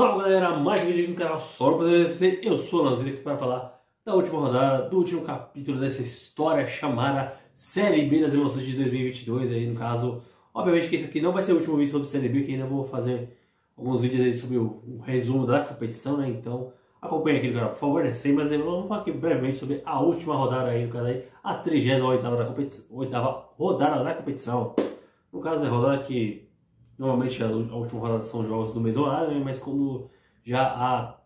Salve galera, mais um vídeo aqui no canal só para você. Eu sou o Lanzito aqui para falar da última rodada, do último capítulo dessa história chamada Série B das emoções de 2022. Aí no caso, obviamente que esse aqui não vai ser o último vídeo sobre Série B, que ainda vou fazer alguns vídeos aí sobre o resumo da competição, né? Então acompanhe aqui no canal, por favor, né? Sem mais delongas, vamos falar aqui brevemente sobre a última rodada aí no canal, aí, a 38ª da competição, 8ª rodada da competição. No caso, é rodada que normalmente a última rodada são jogos do mesmo horário, né? Mas como já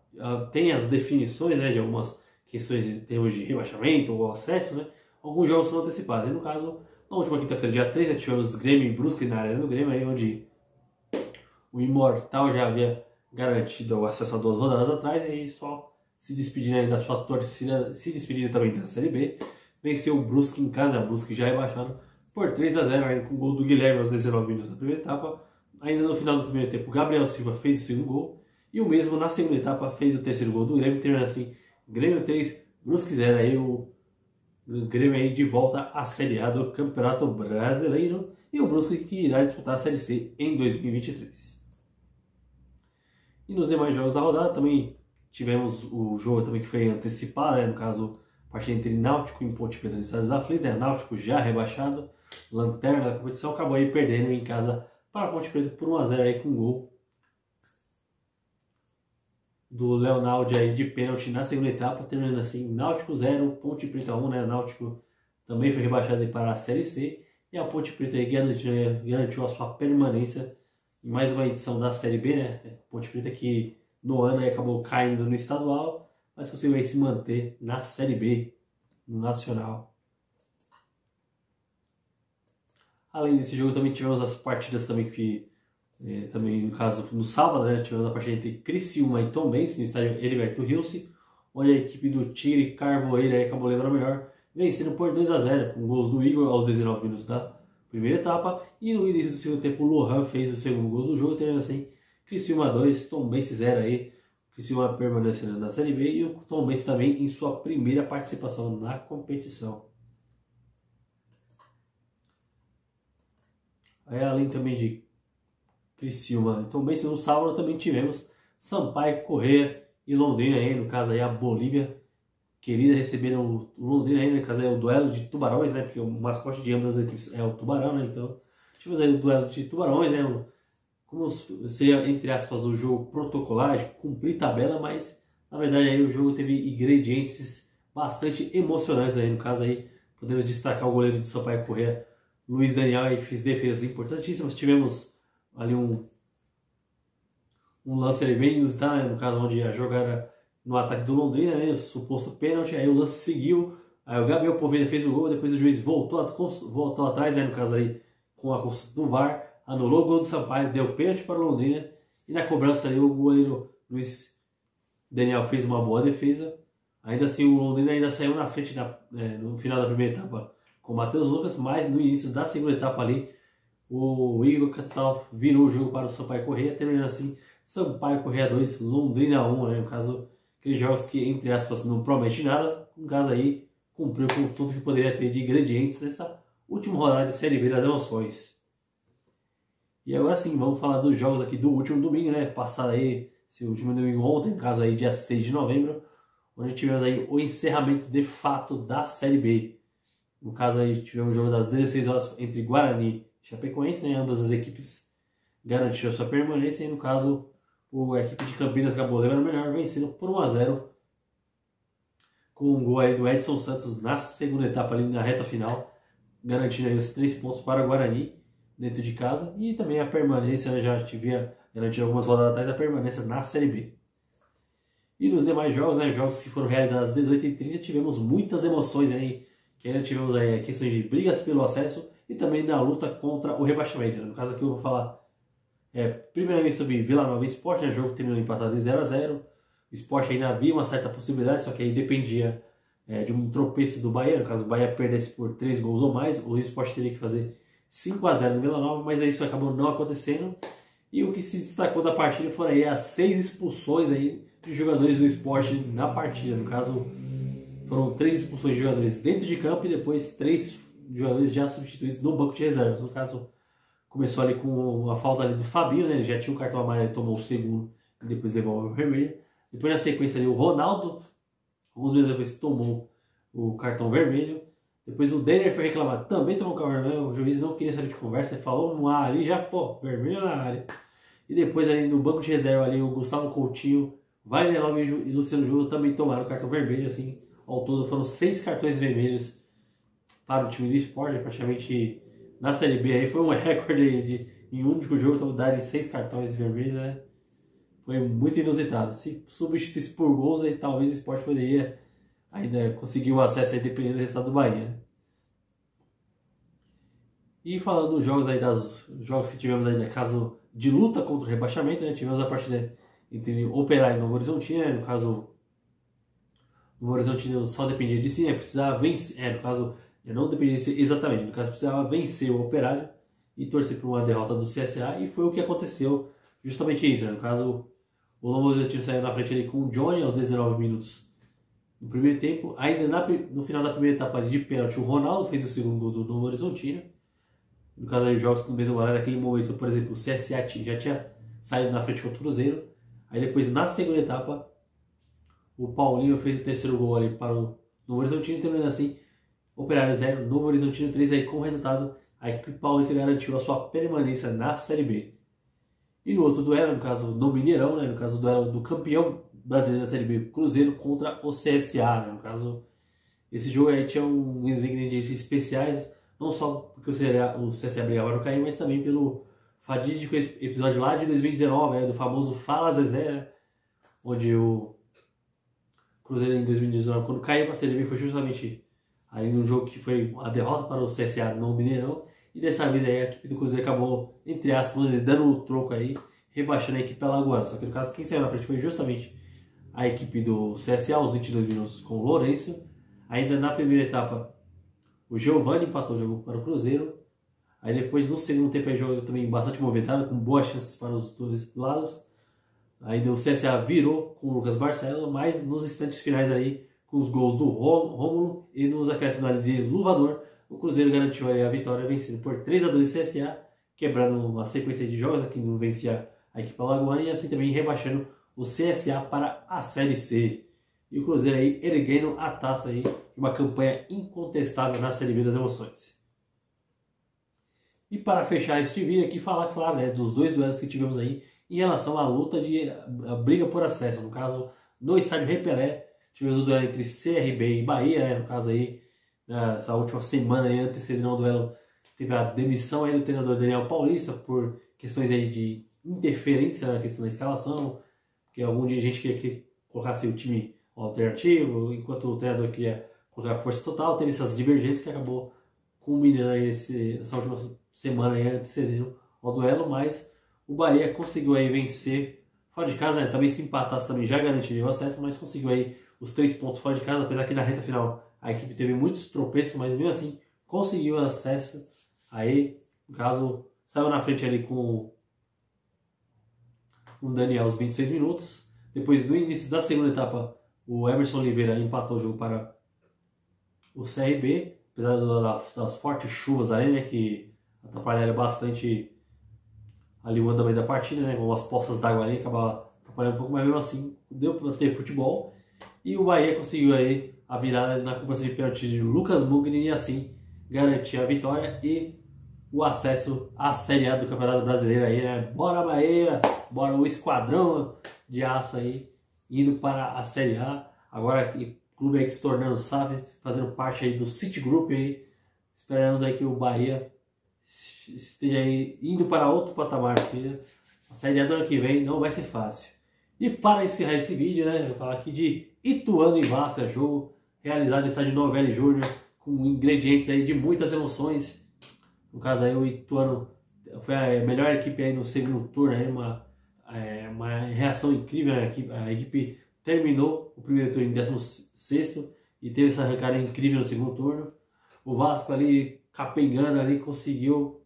tem as definições, né, de algumas questões em termos de rebaixamento ou acesso, né? Alguns jogos são antecipados. E no caso, na última quinta-feira, dia 3, né, tivemos Grêmio e Brusque na Arena do Grêmio, aí onde o Imortal já havia garantido o acesso a 2 rodadas atrás, e aí só se despedindo aí da sua torcida, se despedindo também da Série B, venceu o Brusque em casa, o Brusque já rebaixado por 3-0, aí, com o gol do Guilherme aos 19 minutos da primeira etapa. Ainda no final do primeiro tempo, Gabriel Silva fez o segundo gol, e o mesmo na segunda etapa fez o terceiro gol do Grêmio, terminando assim, Grêmio 3, Brusque 0, aí o Grêmio aí de volta à Série A do Campeonato Brasileiro, e o Brusque que irá disputar a Série C em 2023. E nos demais jogos da rodada também tivemos o jogo também que foi antecipado, né? No caso, a partida entre Náutico e Ponte Preta nos Estados Aflitos, né? Náutico já rebaixado, lanterna da competição, acabou aí perdendo em casa para a Ponte Preta por 1-0 aí com gol do Leonardo aí de pênalti na segunda etapa, terminando assim, Náutico 0, Ponte Preta 1, né? Náutico também foi rebaixado aí para a Série C, e a Ponte Preta aí garantiu a sua permanência em mais uma edição da Série B, né? Ponte Preta que no ano aí acabou caindo no estadual, mas conseguiu aí se manter na Série B, no Nacional. Além desse jogo também tivemos as partidas também que, também no caso no sábado, né? Tivemos a partida entre Criciúma e Tombense no estádio Heriberto Rilse, onde a equipe do Tigre Carvoeira aí acabou levando a melhor, vencendo por 2-0, com gols do Igor aos 19 minutos da primeira etapa, e no início do segundo tempo o Lohan fez o segundo gol do jogo, terminando assim, Criciúma 2, Tombense 0 aí, Criciúma permanecendo na Série B, e o Tombense também em sua primeira participação na competição. Aí, além também de Criciúma e Tombense, no sábado também tivemos Sampaio Corrêa e Londrina aí, no caso aí a Bolívia querida receberam o Londrina aí, no caso é o duelo de tubarões, né? Porque o mascote de ambas as equipes é o tubarão, né? Então, tivemos aí o duelo de tubarões, né? Como seria, entre aspas, o jogo protocolar, de cumprir tabela, mas na verdade aí o jogo teve ingredientes bastante emocionantes aí. No caso aí, podemos destacar o goleiro do Sampaio Corrêa, Luiz Daniel, aí, que fez defesas importantíssimas. Tivemos ali um lance ali bem inusitado, né? No caso onde a jogada no ataque do Londrina, né, o suposto pênalti, aí o lance seguiu, aí o Gabriel Poveda fez o gol, depois o juiz voltou atrás, né, no caso aí, com a consulta do VAR, anulou o gol do Sampaio, deu pênalti para o Londrina, e na cobrança ali o goleiro Luiz Daniel fez uma boa defesa, ainda assim o Londrina ainda saiu na frente no final da primeira etapa com o Matheus Lucas, mas no início da segunda etapa ali, o Igor Catatal virou o jogo para o Sampaio Corrêa, terminando assim, Sampaio Corrêa 2, Londrina 1, né, no caso, aqueles jogos que, entre aspas, não promete nada, no caso aí, cumpriu com tudo que poderia ter de ingredientes nessa última rodada de Série B das emoções. E agora sim, vamos falar dos jogos aqui do último domingo, né? Passado aí, esse último domingo ontem, no caso aí, dia 6 de novembro, onde tivemos aí o encerramento de fato da Série B. No caso aí, tivemos um jogo das 16 horas entre Guarani e Chapecoense, né? Ambas as equipes garantiram sua permanência, e no caso, a equipe de Campinas acabou levando melhor, vencendo por 1-0, com um gol aí do Edson Santos na segunda etapa, ali na reta final, garantindo aí os 3 pontos para o Guarani dentro de casa, e também a permanência, né, já tivia garantido algumas rodadas atrás a permanência na Série B. E nos demais jogos, né, jogos que foram realizados às 18h30, tivemos muitas emoções aí, que ainda tivemos aí questões de brigas pelo acesso e também na luta contra o rebaixamento, né? No caso aqui eu vou falar primeiramente sobre Vila Nova e Sport, né? O jogo terminou empatado em 0-0. O Sport ainda havia uma certa possibilidade, só que aí dependia de um tropeço do Bahia. No caso, o Bahia perdesse por 3 gols ou mais, o Sport teria que fazer 5-0 no Vila Nova, mas aí isso acabou não acontecendo. E o que se destacou da partida foram aí as 6 expulsões aí de jogadores do Sport na partida. No caso, foram 3 expulsões de jogadores dentro de campo e depois 3 jogadores já substituídos no banco de reservas. No caso, começou ali com a falta ali do Fabinho, né? Ele já tinha o cartão amarelo, ele tomou o segundo e depois levou o vermelho. Depois na sequência ali o Ronaldo, alguns minutos depois tomou o cartão vermelho. Depois o Denner foi reclamar, também tomou o cartão vermelho, o juiz não queria saber de conversa, ele falou no ar ali, já pô, vermelho na área. E depois ali no banco de reserva ali o Gustavo Coutinho, Wagner Love e Luciano Júlio também tomaram o cartão vermelho, assim, ao todo foram 6 cartões vermelhos para o time do Sport, praticamente na Série B aí foi um recorde em um único jogo, darem 6 cartões vermelhos, né? Foi muito inusitado. Se substituísse por gols, aí talvez o Sport poderia ainda conseguir o acesso aí dependendo do resultado do Bahia, né? E falando dos jogos aí, jogos que tivemos aí na casa de luta contra o rebaixamento, né? Tivemos a partida entre Operário e Novo Horizontino, né? No caso, o Novo Horizontino só dependia de si, né? Precisava vencer, no caso, não dependia de si exatamente, no caso precisava vencer o Operário e torcer por uma derrota do CSA, e foi o que aconteceu, justamente isso, né? No caso, o Novo Horizontino saiu na frente ali com o Johnny aos 19 minutos no primeiro tempo, ainda no final da primeira etapa ali de pênalti, o Ronaldo fez o segundo gol do Novo Horizontino. No caso aí, jogos no mesmo horário, naquele momento, por exemplo, o CSA já tinha saído na frente contra o Cruzeiro. Aí depois, na segunda etapa, o Paulinho fez o terceiro gol ali para o Novo Horizontino, terminando assim, Operário 0, Novo Horizontino 3, aí com o resultado, a equipe paulista garantiu a sua permanência na Série B. E no outro duelo, no caso no Mineirão, né, no caso o duelo do campeão brasileiro da Série B, Cruzeiro contra o CSA, né, no caso, esse jogo aí tinha uns ingredientes especiais, não só porque o CSA brigava para não cair, mas também pelo fatídico episódio lá de 2019, né, do famoso Fala Zezé, né, onde o Cruzeiro em 2019, quando caiu para a Série B, foi justamente aí no jogo que foi a derrota para o CSA no Mineirão, e dessa vez aí a equipe do Cruzeiro acabou, entre aspas, dando o troco aí, rebaixando a equipe alagoana. Só que no caso, quem saiu na frente foi justamente a equipe do CSA, aos 22 minutos com o Lourenço. Ainda na primeira etapa, o Giovani empatou o jogo para o Cruzeiro. Aí depois, no segundo tempo, o jogo também bastante movimentado, com boas chances para os dois lados. Ainda o CSA virou com o Lucas Barcelo, mas nos instantes finais aí, com os gols do Rômulo e nos acréscimos ali de Luvador, o Cruzeiro garantiu aí a vitória, vencendo por 3-2 o CSA, quebrando uma sequência de jogos que não vencia a equipe alagoana e assim também rebaixando o CSA para a Série C. E o Cruzeiro aí erguendo a taça aí de uma campanha incontestável na Série B das emoções. E para fechar este vídeo aqui, falar, claro, né, dos dois duelos que tivemos aí em relação à luta a briga por acesso. No caso, no estádio Rei Pelé, tivemos o duelo entre CRB e Bahia, né, no caso aí, nessa última semana aí, antecedendo ao duelo, teve a demissão aí do treinador Daniel Paulista por questões aí de interferência na questão da escalação, que algum dirigente queria que colocasse o time alternativo, enquanto o treinador queria colocar a força total, teve essas divergências que acabou culminando aí essa última semana aí, antecedendo ao duelo, mas o Bahia conseguiu aí vencer fora de casa, né? Também se empatasse também já garantiria o acesso, mas conseguiu aí os 3 pontos fora de casa, apesar que na reta final a equipe teve muitos tropeços, mas mesmo assim conseguiu acesso. Aí, no caso, saiu na frente ali com o Daniel aos 26 minutos. Depois do início da segunda etapa, o Emerson Oliveira empatou o jogo para o CRB, apesar das fortes chuvas ali, né, que atrapalharam bastante ali o andamento da partida, né, com as poças d'água ali, acabava atrapalhando um pouco, mas mesmo assim deu para ter futebol. E o Bahia conseguiu aí a virada na cobrança de pênalti de Lucas Mugni e assim garantir a vitória e o acesso à Série A do Campeonato Brasileiro aí, né? Bora Bahia, bora o esquadrão de aço aí, indo para a Série A. Agora o clube aí se tornando SAF, fazendo parte aí do City Group aí. Esperamos aí que o Bahia esteja aí indo para outro patamar, porque a Série A do ano que vem não vai ser fácil. E para encerrar esse vídeo, né, eu vou falar aqui de Ituano e Vasco, jogo realizado no estádio Novelli Júnior, com ingredientes aí de muitas emoções. No caso aí o Ituano foi a melhor equipe aí no segundo turno, aí uma reação incrível, né? A equipe terminou o primeiro turno em 16º e teve essa arrancada incrível no segundo turno. O Vasco ali capengando ali conseguiu,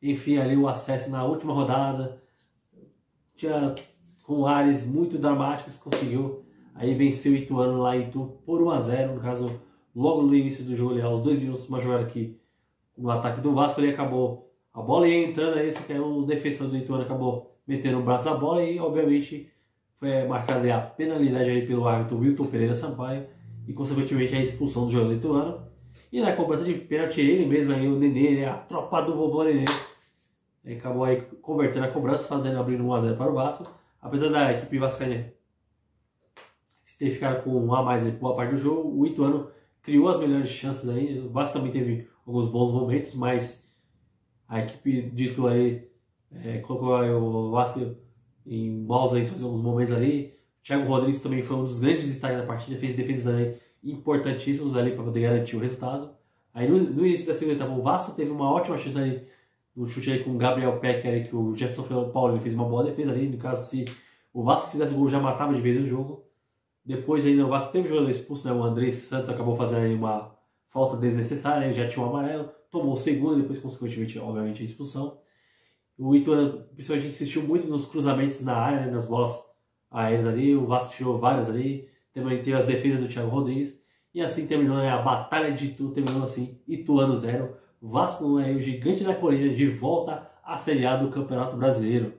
enfim, ali o acesso na última rodada, com ares muito dramáticos, conseguiu aí vencer o Ituano lá em Itu por 1-0, no caso logo no início do jogo, ali, aos 2 minutos, uma jogada aqui no ataque do Vasco, ele acabou, a bola ia entrando aí, só que aí os defensores do Ituano acabou metendo o braço na bola e, obviamente, foi marcada a penalidade aí pelo árbitro Wilton Pereira Sampaio e, consequentemente, a expulsão do jogador lituano. E na cobrança de pênalti, ele mesmo, aí, o Nenê, né, a tropa do vovô Nenê, acabou aí convertendo a cobrança, abrindo 1 a 0 para o Vasco. Apesar da equipe vascaína ter ficado com 1 a mais em boa parte do jogo, o Ituano criou as melhores chances aí. O Vasco também teve alguns bons momentos, mas a equipe de Itu aí colocou aí o Vasco em maus aí, fazer alguns momentos ali. O Thiago Rodrigues também foi um dos grandes destaques da partida, fez defesas ali importantíssimos ali para poder garantir o resultado. Aí no início da segunda etapa, o Vasco teve uma ótima chance ali, um chute aí com o Gabriel Peck, ali, que o Jefferson Paulo fez uma boa defesa ali. No caso, se o Vasco fizesse o gol, já matava de vez o jogo. Depois ainda o Vasco teve o jogador expulso, né? O André Santos acabou fazendo aí uma falta desnecessária, ele já tinha um amarelo, tomou o segundo, depois consequentemente, obviamente, a expulsão. O Ituano, principalmente, insistiu muito nos cruzamentos na área, né? Nas bolas aéreas ali, o Vasco tirou várias ali, também teve as defesas do Thiago Rodrigues, e assim terminou, né? A batalha de Itu, terminou assim, Ituano 0, Vasco 1, o gigante da colina de volta à Série A do Campeonato Brasileiro.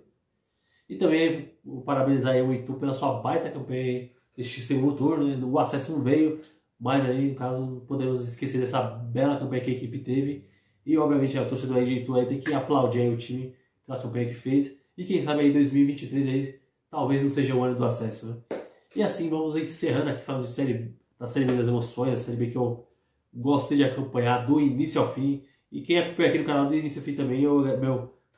E também parabenizar aí o Itu pela sua baita campanha este segundo turno, né? O acesso não veio, mas aí, no caso, não podemos esquecer dessa bela campanha que a equipe teve. E, obviamente, a torcedor aí de Itu aí tem que aplaudir aí o time pela campanha que fez. E quem sabe aí 2023 aí, talvez não seja o ano do acesso, né? E assim, vamos encerrando aqui falando da Série B das Emoções, a Série B que eu gostei de acompanhar do início ao fim. E quem acompanha aqui no canal do início ao fim também,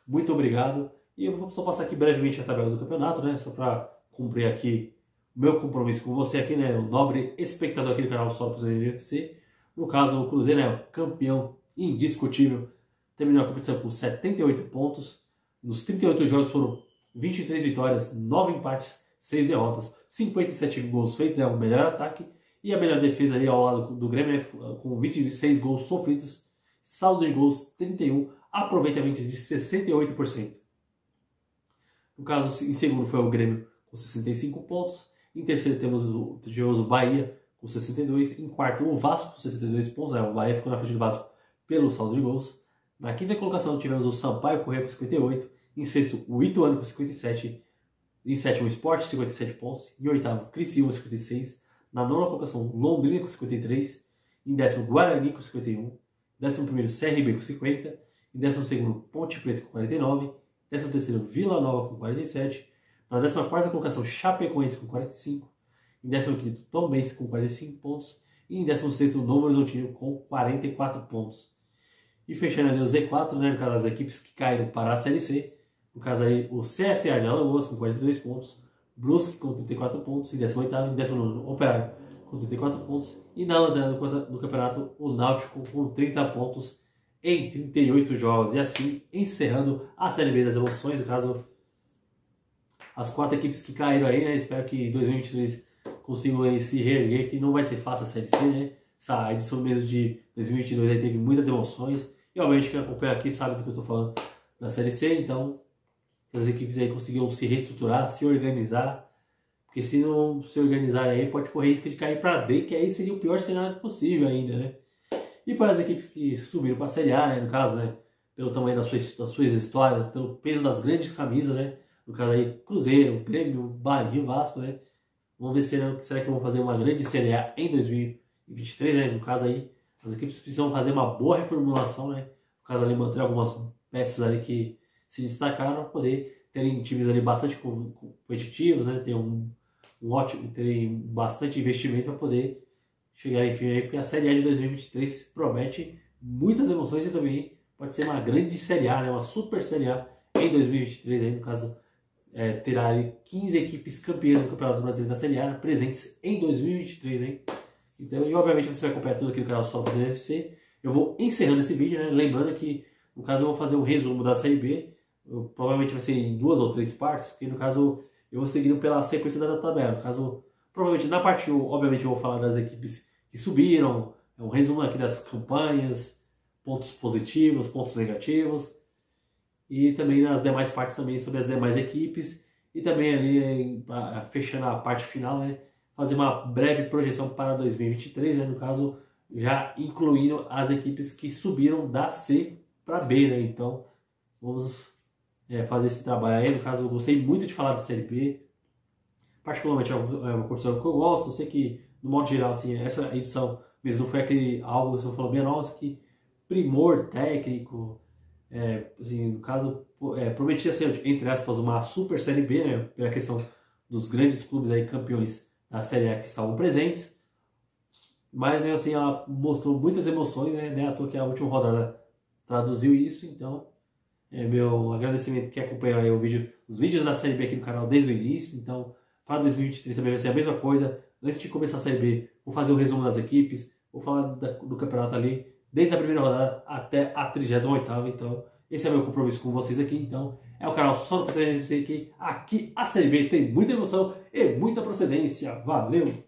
muito obrigado. E eu vou só passar aqui brevemente a tabela do campeonato, né? Só para cumprir aqui meu compromisso com você aqui, né, o nobre espectador aqui do canal Só para o UFC. No caso, o Cruzeiro é o campeão indiscutível, terminou a competição com 78 pontos. Nos 38 jogos foram 23 vitórias, 9 empates, 6 derrotas, 57 gols feitos, é o melhor ataque, e a melhor defesa ali ao lado do Grêmio, né, com 26 gols sofridos, saldo de gols 31, aproveitamento de 68%. No caso, em segundo foi o Grêmio com 65 pontos. Em terceiro tivemos o Bahia com 62. Em quarto, o Vasco com 62 pontos. O Bahia ficou na frente do Vasco pelo saldo de gols. Na quinta colocação tivemos o Sampaio Corrêa com 58. Em sexto, o Ituano com 57. Em sétimo, o Sport, 57 pontos. Em oitavo, Criciúma, 56. Na nona colocação, Londrina com 53. Em décimo, Guarani com 51. Décimo primeiro, CRB com 50. Em décimo segundo, Ponte Preta com 49. Décimo terceiro, Vila Nova com 47. Na 14ª colocação, Chapecoense com 45. Em 15º, Tombense com 45 pontos. E em 16º, Novo Horizontino com 44 pontos. E fechando ali o Z4, né, no caso das equipes que caíram para a Série C. No caso aí, o CSA de Alagoas com 42 pontos. Brusque com 34 pontos. Em 18º, em 19º, Operário com 34 pontos. E na lanterna do campeonato, o Náutico com 30 pontos em 38 jogos. E assim, encerrando a Série B das Emoções, no caso, as 4 equipes que caíram aí, né? Espero que em 2023 consigam aí se reerguer, que não vai ser fácil a Série C, né? Essa edição mesmo de 2022 aí teve muitas emoções. E obviamente quem acompanha aqui sabe do que eu estou falando da Série C, então as equipes aí conseguiram se reestruturar, se organizar. Porque se não se organizar aí, pode correr risco de cair para D, que aí seria o pior cenário possível ainda, né? E para as equipes que subiram para a Série A, né? No caso, né? Pelo tamanho das suas histórias, pelo peso das grandes camisas, né? No caso aí, Cruzeiro, Grêmio, Bahia, Vasco, né? Vamos ver será que vão fazer uma grande Série A em 2023, né? No caso aí, as equipes precisam fazer uma boa reformulação, né? No caso ali, manter algumas peças ali que se destacaram para poder terem times ali bastante competitivos, né? Terem bastante investimento para poder chegar, enfim, aí, porque a Série A de 2023 promete muitas emoções e também pode ser uma grande Série A, né? Uma super Série A em 2023, aí, no caso, terá ali 15 equipes campeãs do Campeonato Brasileiro da Série A presentes em 2023, hein? Então, e obviamente você vai acompanhar tudo aqui no canal Só para o UFC. Eu vou encerrando esse vídeo, né? Lembrando que, no caso, eu vou fazer um resumo da Série B. Provavelmente vai ser em 2 ou 3 partes, porque no caso eu vou seguindo pela sequência da tabela. No caso, provavelmente na parte 1, obviamente eu vou falar das equipes que subiram, um resumo aqui das campanhas, pontos positivos, pontos negativos, e também nas demais partes também sobre as demais equipes, e também ali, fechando a parte final, né, fazer uma breve projeção para 2023, né, no caso, já incluindo as equipes que subiram da C para B, né, então vamos fazer esse trabalho aí. No caso, eu gostei muito de falar da Série B. Particularmente é uma competição que eu gosto. Eu sei que, no modo geral, assim, essa edição mesmo não foi aquele algo que você falou, bem, nossa, que primor técnico. Assim, no caso, prometia ser, entre aspas, uma super Série B, né? Pela questão dos grandes clubes aí, campeões da Série A que estavam presentes. Mas, assim, ela mostrou muitas emoções, né? À toa que a última rodada traduziu isso, então meu agradecimento que acompanhou aí os vídeos da Série B aqui no canal desde o início. Então, para 2023 também vai ser a mesma coisa. Antes de começar a Série B, vou fazer o resumo das equipes, vou falar do campeonato ali, desde a primeira rodada até a 38ª. Então, esse é meu compromisso com vocês aqui. Então, é o canal só para você que aqui a Série B tem muita emoção e muita procedência. Valeu!